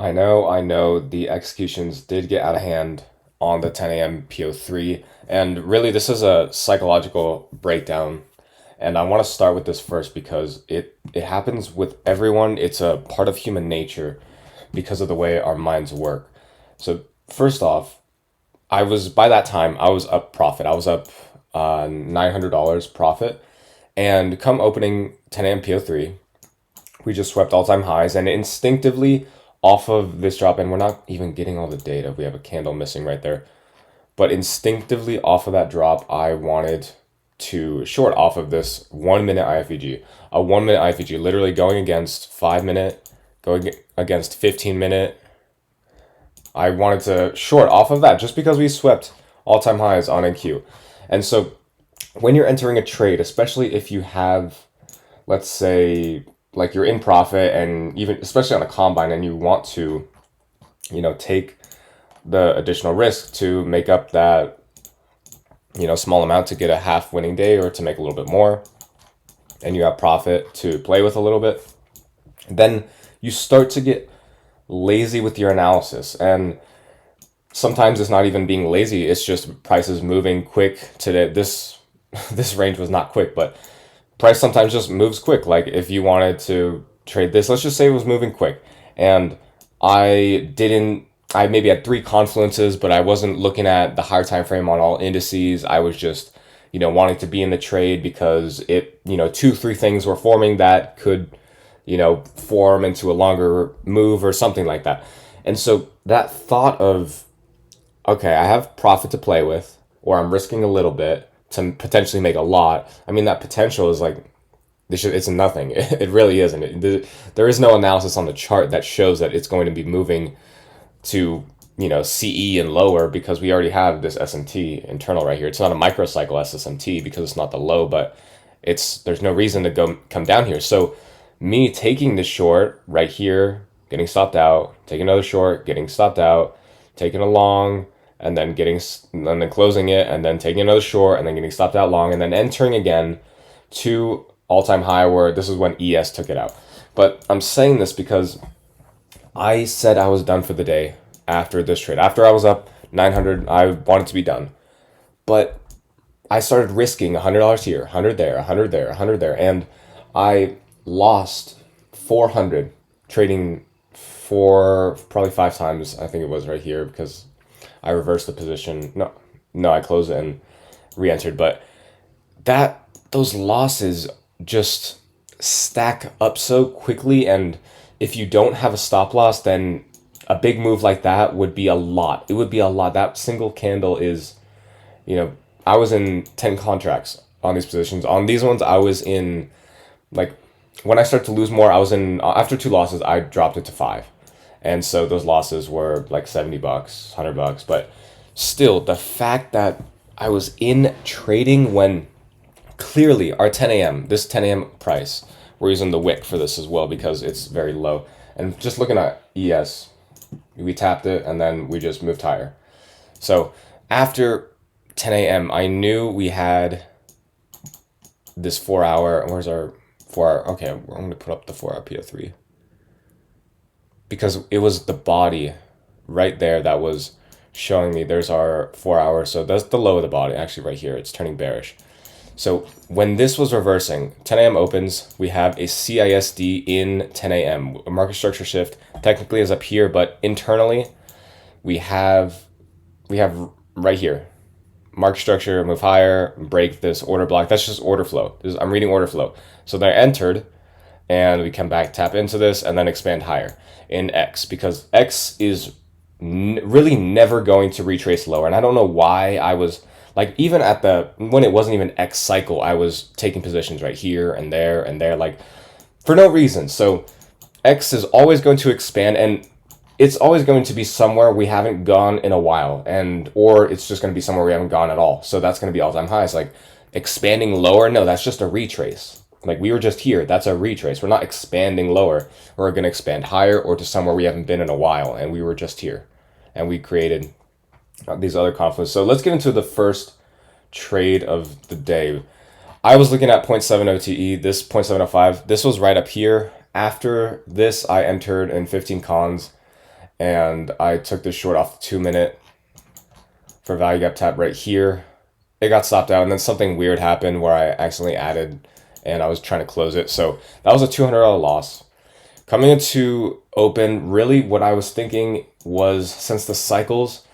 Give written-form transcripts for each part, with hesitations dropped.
I know the executions did get out of hand on the 10 a.m. PO3, and really this is a psychological breakdown. And I want to start with this first because it happens with everyone. It's a part of human nature because of the way our minds work. So first off, I was by that time I was up profit. I was up $900 profit, and come opening 10 a.m. PO3, we just swept all time highs, and instinctively off of this drop, and we're not even getting all the data. We have a candle missing right there, but instinctively off of that drop, I wanted to short off of this 1 minute IFVG. A 1 minute IFVG, literally going against 5 minute, going against 15 minute. I wanted to short off of that just because we swept all time highs on NQ. And so when you're entering a trade, especially if you have, let's say, like you're in profit, and even especially on a combine, and you want to, take the additional risk to make up that, small amount to get a half winning day or to make a little bit more, and you have profit to play with a little bit, then you start to get lazy with your analysis. And sometimes it's not even being lazy, it's just prices moving quick. Today this range was not quick, but price sometimes just moves quick. Like if you wanted to trade this, let's just say it was moving quick, and I maybe had three confluences, but I wasn't looking at the higher time frame on all indices. I was just, wanting to be in the trade because it, two, three things were forming that could, form into a longer move or something like that. And so that thought of, okay, I have profit to play with, or I'm risking a little bit to potentially make a lot. I mean, that potential is like, it's nothing. It really isn't. There is no analysis on the chart that shows that it's going to be moving to, CE and lower, because we already have this SMT internal right here. It's not a microcycle SSMT because it's not the low, but there's no reason to come down here. So me taking this short right here, getting stopped out, taking another short, getting stopped out, taking a long, and then closing it, and then taking another short, and then getting stopped out long, and then entering again to all-time high, where this is when ES took it out. But I'm saying this because I said I was done for the day after this trade. After I was up 900, I wanted to be done. But I started risking $100 here, 100 there, 100 there, 100 there, and I lost 400 trading for probably 5 times. I think it was right here because I reversed the position. No, I closed it and re-entered. But those losses just stack up so quickly, and if you don't have a stop loss, then a big move like that would be a lot. It would be a lot. That single candle is, I was in 10 contracts on these positions. On these ones, I was in, like, when I start to lose more, I was in, after two losses, I dropped it to 5. And so those losses were like $70, $100. But still, the fact that I was in trading when clearly our 10 a.m., this 10 a.m. price, we're using the wick for this as well because it's very low. And just looking at ES, we tapped it and then we just moved higher. So after 10 a.m., I knew we had this 4 hour. Where's our 4 hour? Okay, I'm going to put up the 4 hour PO3 because it was the body right there that was showing me there's our 4 hour. So that's the low of the body. Actually, right here, it's turning bearish. So when this was reversing, 10 a.m. opens, we have a CISD in 10 a.m. A market structure shift technically is up here, but internally we have right here, market structure, move higher, break this order block. That's just order flow. I'm reading order flow. So then I entered, and we come back, tap into this, and then expand higher in X, because X is really never going to retrace lower. And I don't know why I was, like, even when it wasn't even X cycle, I was taking positions right here and there, like, for no reason. So X is always going to expand, and it's always going to be somewhere we haven't gone in a while, or it's just going to be somewhere we haven't gone at all. So that's going to be all-time highs. Like, expanding lower, no, that's just a retrace. Like, we were just here, that's a retrace. We're not expanding lower. We're going to expand higher or to somewhere we haven't been in a while, and we were just here. And we created these other confluences. So let's get into the first trade of the day. I was looking at 0.7 OTE, this 0.705. This was right up here. After this, I entered in 15 cons, and I took this short off the 2 minute for value gap tap right here. It got stopped out, and then something weird happened where I accidentally added, and I was trying to close it. So that was a $200 loss. Coming into open, really what I was thinking was, since the cycles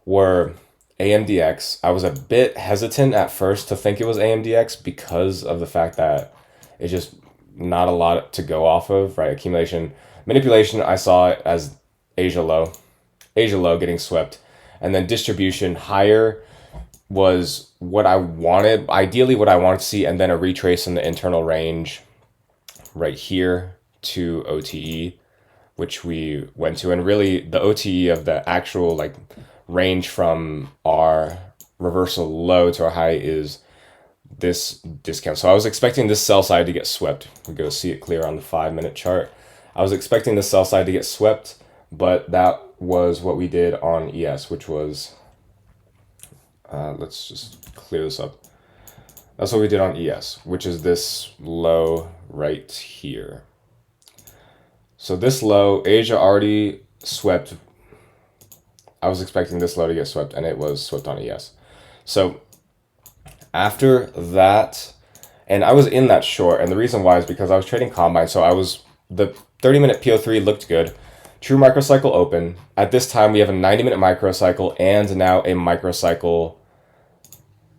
were AMDX, I was a bit hesitant at first to think it was AMDX because of the fact that it's just not a lot to go off of, right? Accumulation. Manipulation, I saw it as Asia low getting swept. And then distribution higher was what I wanted, ideally what I wanted to see, and then a retrace in the internal range right here to OTE, which we went to. And really the OTE of the actual like range from our reversal low to our high is this discount. So I was expecting this sell side to get swept. We go see it clear on the 5-minute chart. I was expecting the sell side to get swept, but that was what we did on ES, which was, let's just clear this up. That's what we did on ES, which is this low right here. So this low, Asia already swept. I was expecting this low to get swept, and it was swept on ES. So after that, and I was in that short, and the reason why is because I was trading Combine, so the 30-minute PO3 looked good. True microcycle open. At this time, we have a 90-minute microcycle and now a microcycle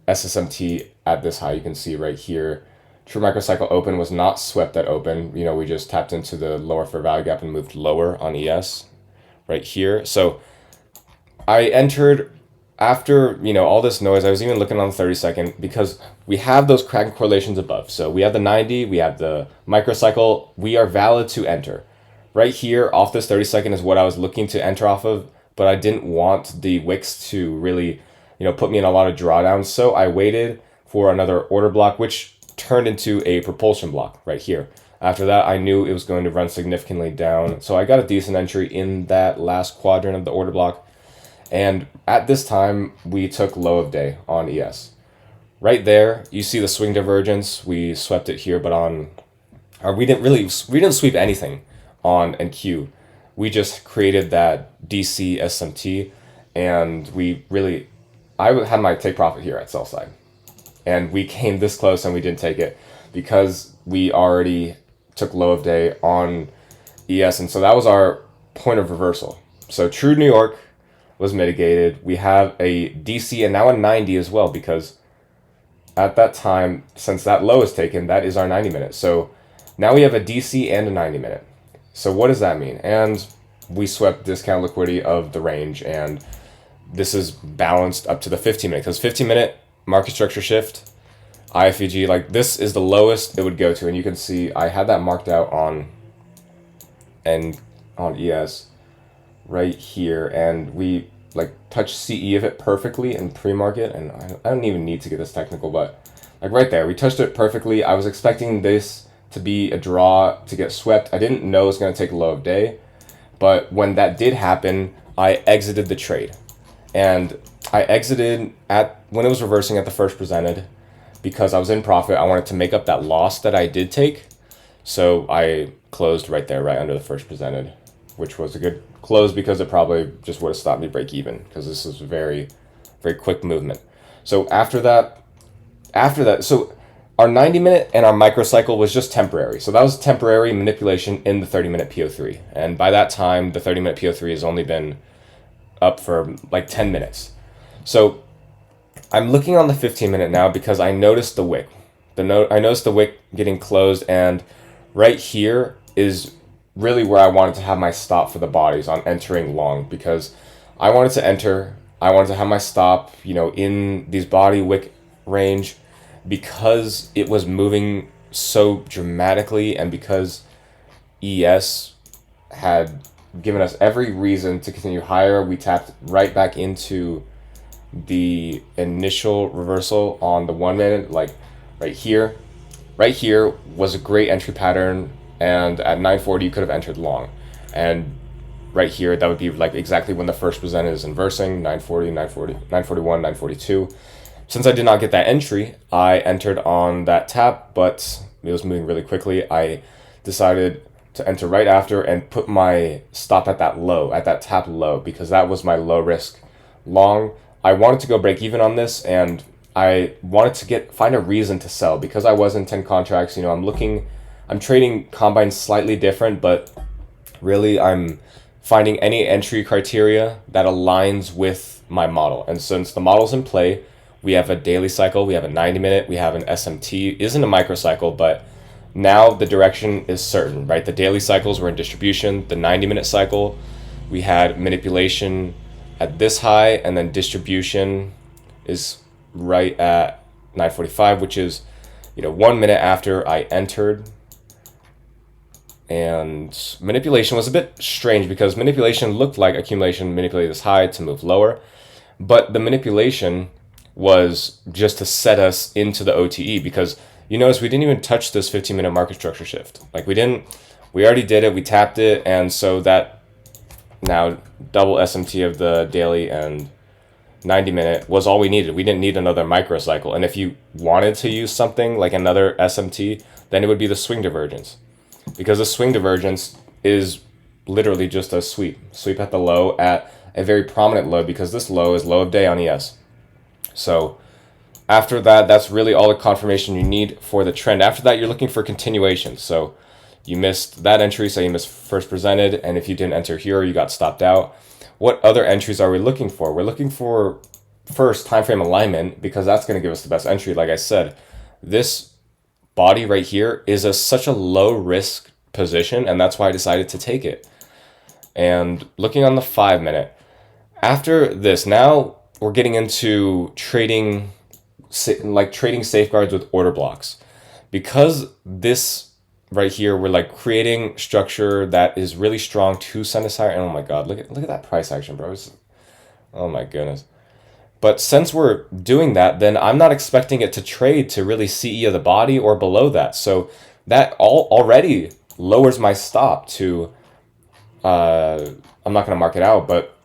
SSMT at this high. You can see right here. True microcycle open was not swept at open. You know, we just tapped into the lower fair value gap and moved lower on ES right here. So I entered after, you know, all this noise. I was even looking on the 30-second because we have those Kraken correlations above. So we have the 90, we have the microcycle. We are valid to enter. Right here, off this 30-second is what I was looking to enter off of, but I didn't want the wicks to really, you know, put me in a lot of drawdowns. So I waited for another order block, which turned into a propulsion block right here. After that, I knew it was going to run significantly down. So I got a decent entry in that last quadrant of the order block. And at this time, we took low of day on ES. Right there, you see the swing divergence. We swept it here, but we didn't sweep anything on NQ. We just created that DC SMT, and I had my take profit here at sell side, and we came this close and we didn't take it because we already took low of day on ES, and so that was our point of reversal. So true New York was mitigated. We have a DC and now a 90 as well, because at that time, since that low is taken, that is our 90-minute. So now we have a DC and a 90-minute. So what does that mean? And we swept discount liquidity of the range, and this is balanced up to the 15-minute, because 15-minute market structure shift, IFEG, like this is the lowest it would go to. And you can see I had that marked out on ES right here, and we like touched CE of it perfectly in pre-market, and I don't even need to get this technical, but like right there, we touched it perfectly. I was expecting this to be a draw to get swept. I didn't know it was going to take a low of day, but when that did happen, I exited the trade. And I exited when it was reversing at the first presented because I was in profit. I wanted to make up that loss that I did take. So I closed right there, right under the first presented, which was a good close because it probably just would have stopped me break even, because this is a very, very quick movement. So after that, so our 90-minute and our microcycle was just temporary. So that was temporary manipulation in the 30-minute PO3. And by that time, the 30-minute PO3 has only been up for like 10 minutes. So I'm looking on the 15-minute now because I noticed the wick. I noticed the wick getting closed, and right here is really where I wanted to have my stop for the bodies on entering long, because I wanted to have my stop, you know, in these body wick range, because it was moving so dramatically, and because ES had given us every reason to continue higher. We tapped right back into the initial reversal on the 1 minute, like right here. Right here was a great entry pattern, and at 940 you could have entered long. And right here, that would be like exactly when the first presented is inversing, 940, 941, 942. Since I did not get that entry, I entered on that tap, but it was moving really quickly. I decided to enter right after and put my stop at that low, at that tap low, because that was my low risk long. I wanted to go break even on this, and I wanted to find a reason to sell because I was in 10 contracts. I'm trading combines slightly different, but really I'm finding any entry criteria that aligns with my model. And since the model's in play, we have a daily cycle, we have a 90-minute, we have an SMT, isn't a microcycle, but now the direction is certain, right? The daily cycles were in distribution, the 90-minute cycle, we had manipulation at this high, and then distribution is right at 9:45, which is 1 minute after I entered. And manipulation was a bit strange because manipulation looked like accumulation manipulated this high to move lower, but the manipulation was just to set us into the OTE, because you notice we didn't even touch this 15-minute market structure shift. Like we already did it, we tapped it, and so that now double SMT of the daily and 90-minute was all we needed. We didn't need another microcycle. And if you wanted to use something like another SMT, then it would be the swing divergence. Because the swing divergence is literally just a sweep at the low at a very prominent low, because this low is low of day on ES. So after that, that's really all the confirmation you need for the trend. After that, you're looking for continuation. So you missed that entry, so you missed first presented, and if you didn't enter here, you got stopped out. What other entries are we looking for? We're looking for first time frame alignment, because that's going to give us the best entry. Like I said, this body right here is such a low risk position, and that's why I decided to take it. And looking on the 5-minute, after this, now we're getting into trading safeguards with order blocks. Because this right here, we're like creating structure that is really strong to send us higher. And oh my god, look at that price action, bro. Oh my goodness. But since we're doing that, then I'm not expecting it to trade to really CE of the body or below that. So that already lowers my stop to, I'm not going to mark it out, but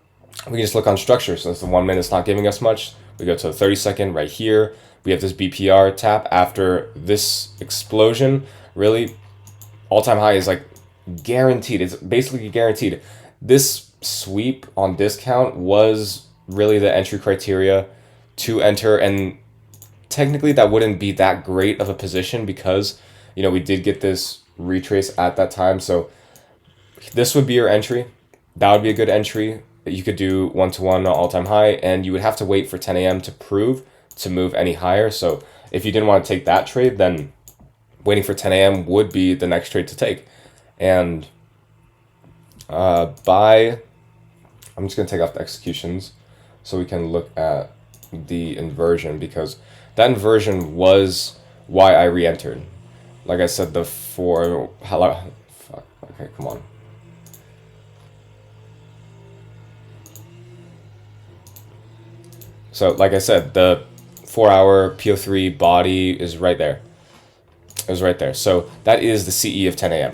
we can just look on structure. Since the 1 minute's not giving us much, we go to the 30-second right here. We have this BPR tap after this explosion. Really, all-time high is like guaranteed. It's basically guaranteed. This sweep on discount was really the entry criteria to enter, and technically that wouldn't be that great of a position because we did get this retrace at that time. So this would be your entry. That would be a good entry. You could do 1-to-1 all-time high, and you would have to wait for 10 a.m. to move any higher. So if you didn't want to take that trade, then waiting for 10 a.m. would be the next trade to take. And I'm just going to take off the executions so we can look at the inversion, because that inversion was why I re-entered. Like I said, okay, come on. So like I said, the 4-hour PO3 body is right there. It was right there. So that is the CE of 10 a.m.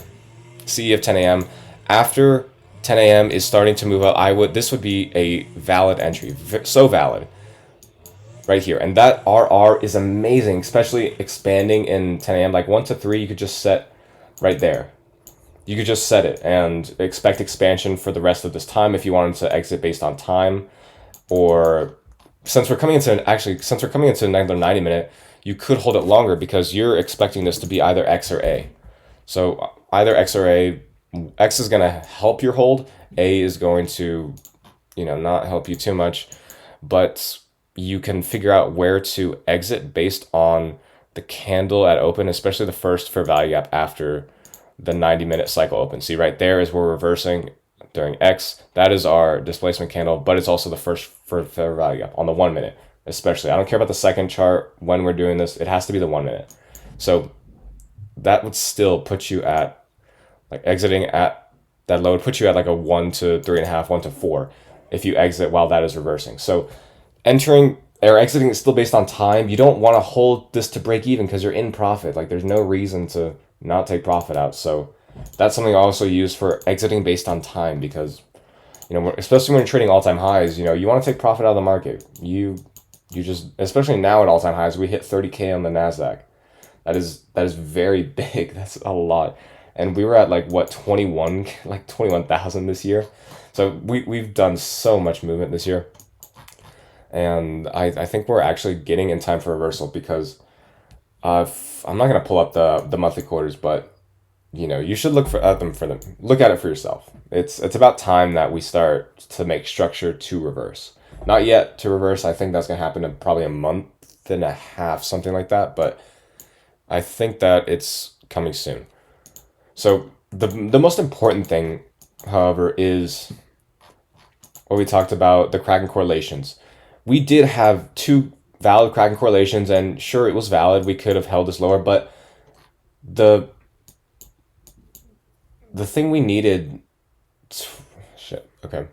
CE of 10 a.m. After 10 a.m. is starting to move up, this would be a valid entry. So valid. Right here. And that RR is amazing, especially expanding in 10 a.m. Like 1 to 3, you could just set right there. You could just set it and expect expansion for the rest of this time if you wanted to exit based on time. Or since we're coming into another 90-minute, you could hold it longer because you're expecting this to be either X or A. So either X or A. X is going to help your hold. A is going to, not help you too much. But you can figure out where to exit based on the candle at open, especially the first fair value gap after the 90-minute cycle open. See, right there is where we're reversing during X. That is our displacement candle, but it's also the first fair value gap on the 1 minute, especially. I don't care about the second chart when we're doing this. It has to be the 1 minute. So that would still put you at, like, exiting at that low would put you at like a 1 to 3.5, 1 to 4 if you exit while that is reversing. So entering or exiting is still based on time. You don't want to hold this to break even because you're in profit. Like, there's no reason to not take profit out. So that's something I also use for exiting based on time, because especially when you're trading all-time highs, you want to take profit out of the market. You just, especially now at all-time highs, we hit 30K on the NASDAQ. That is very big. That's a lot. and we were at like what 21, like 21,000 this year. So we've done so much movement this year, and I think we're actually getting in time for reversal because I'm not gonna pull up the monthly quarters, but you should look at it for yourself. It's about time that we start to make structure to reverse. Not yet to reverse. I think that's gonna happen in probably a month and a half, something like that. But I think that it's coming soon. So the most important thing, however, is what we talked about, the Kraken correlations. We did have two valid Kraken correlations, and sure, it was valid. We could have held this lower, but the the thing we needed, shit, okay.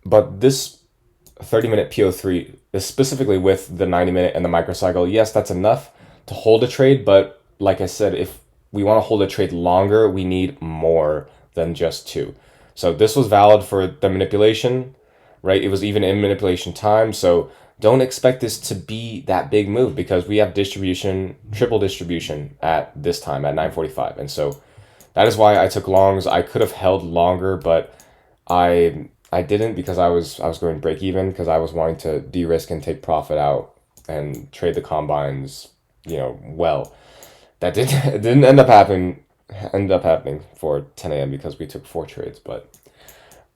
But this 30-minute PO3 is specifically with the 90-minute and the microcycle. Yes, that's enough to hold a trade, but like I said, if we want to hold a trade longer, we need more than just two. So this was valid for the manipulation, right? It was even in manipulation time. So don't expect this to be that big move because we have distribution, triple distribution at this time at 9:45. And so that is why I took longs. I could have held longer, but I didn't because I was going break even because I was wanting to de-risk and take profit out and trade the combines, well. That didn't it didn't end up happening for 10 a.m. because we took four trades, but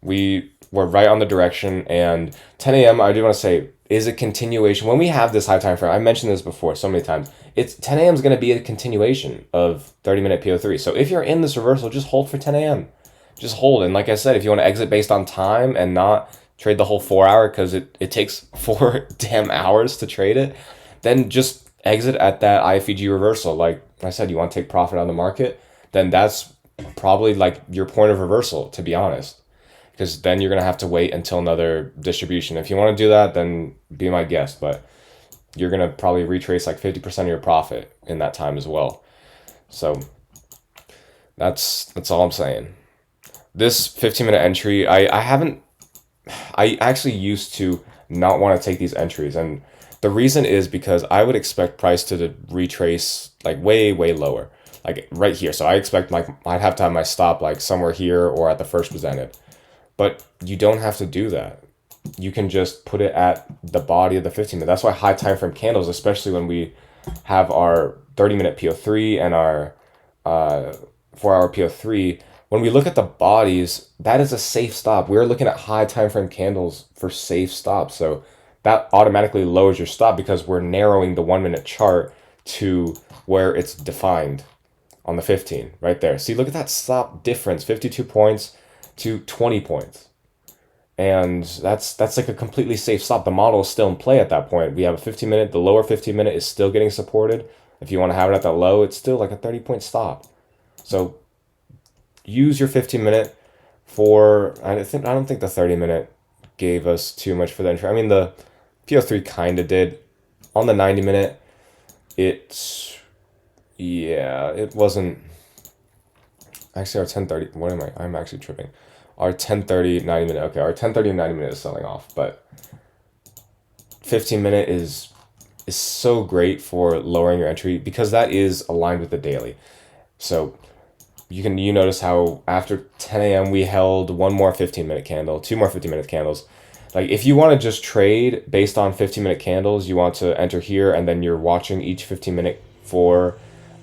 we were right on the direction. And 10 a.m. I do want to say is a continuation. When we have this high time frame, I mentioned this before so many times. It's 10 a.m. is going to be a continuation of 30-minute PO3. So if you're in this reversal, just hold for 10 a.m. Just hold. And like I said, if you want to exit based on time and not trade the whole 4 hour because it takes 4 damn hours to trade it, then just exit at that IFEG reversal. Like I said, you want to take profit on the market, then that's probably like your point of reversal, to be honest. Because then you're going to have to wait until another distribution. If you want to do that, then be my guest. But you're going to probably retrace like 50% of your profit in that time as well. So that's all I'm saying. This 15-minute entry, I actually used to not want to take these entries. And the reason is because I would expect price to retrace like way, way lower, like right here. So I expect like I'd have to have my stop like somewhere here or at the first presented. But you don't have to do that. You can just put it at the body of the 15-minute. That's why high time frame candles, especially when we have our 30-minute PO3 and our 4-hour PO3, when we look at the bodies, that is a safe stop. We're looking at high time frame candles for safe stops. So that automatically lowers your stop because we're narrowing the 1-minute chart to where it's defined on the 15 right there. See, look at that stop difference, 52 points to 20 points. And that's like a completely safe stop. The model is still in play at that point. We have a 15-minute, the lower 15-minute is still getting supported. If you want to have it at that low, it's still like a 30-point stop. So use your 15-minute for, I don't think the 30-minute gave us too much for the entry. I mean, the PO3 kind of did. On the 90-minute, it wasn't. Actually, our 10:30, what am I? I'm actually tripping. Our 10:30, 90-minute, okay, our 10:30 and 90-minute is selling off, but 15-minute is so great for lowering your entry because that is aligned with the daily. So you notice how after 10 a.m. we held one more 15-minute candle, two more 15-minute candles. Like if you want to just trade based on 15-minute candles, you want to enter here and then you're watching each 15-minute for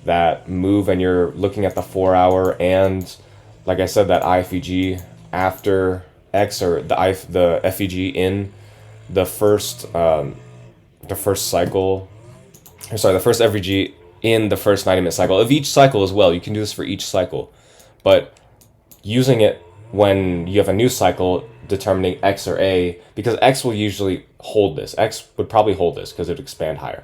that move and you're looking at the 4-hour and like I said, that IFEG after X or the FEG in the first cycle, or sorry, the first FEG in the first 90-minute cycle of each cycle as well. You can do this for each cycle, but using it when you have a new cycle, determining X or A, because X will usually hold this. X would probably hold this because it would expand higher,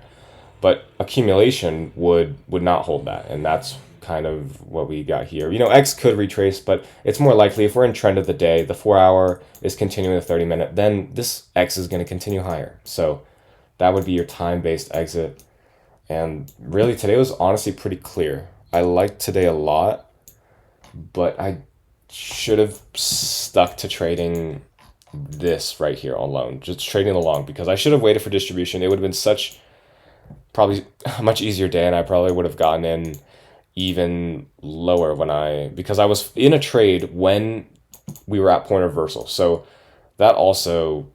but accumulation would not hold that, and that's kind of what we got here. X could retrace, but it's more likely if we're in trend of the day, the 4-hour is continuing the 30-minute, then this X is going to continue higher. So that would be your time-based exit. And really, today was honestly pretty clear. I liked today a lot, but I should have stuck to trading this right here alone, just trading the long, because I should have waited for distribution. It would have been such probably a much easier day, and I probably would have gotten in even lower because I was in a trade when we were at point of reversal. So that also,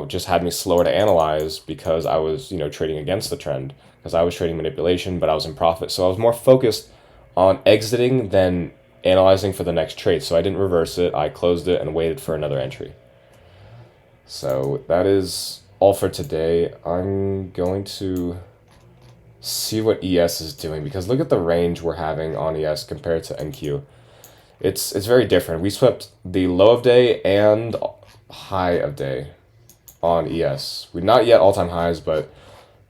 just had me slower to analyze because I was, trading against the trend because I was trading manipulation, but I was in profit. So I was more focused on exiting than analyzing for the next trade. So I didn't reverse it. I closed it and waited for another entry. So that is all for today. I'm going to see what ES is doing because look at the range we're having on ES compared to NQ. It's very different. We swept the low of day and high of day on ES. We not yet all-time highs, but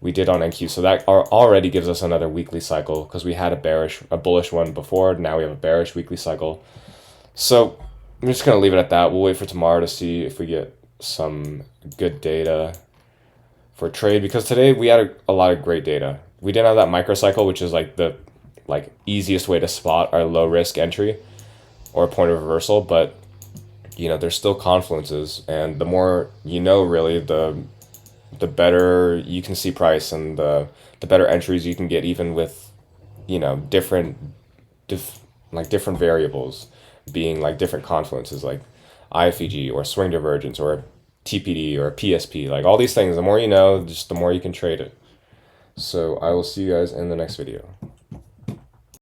we did on NQ. So that already gives us another weekly cycle because we had a bullish one before. Now we have a bearish weekly cycle. So I'm just gonna leave it at that. We'll wait for tomorrow to see if we get some good data for trade because today we had a lot of great data. We didn't have that microcycle, which is like the easiest way to spot our low risk entry or point of reversal, but there's still confluences, and the more really, the better you can see price, and the better entries you can get, even with different different variables being like different confluences, like IFEG or swing divergence or TPD or PSP, like all these things. The more just the more you can trade it. So I will see you guys in the next video.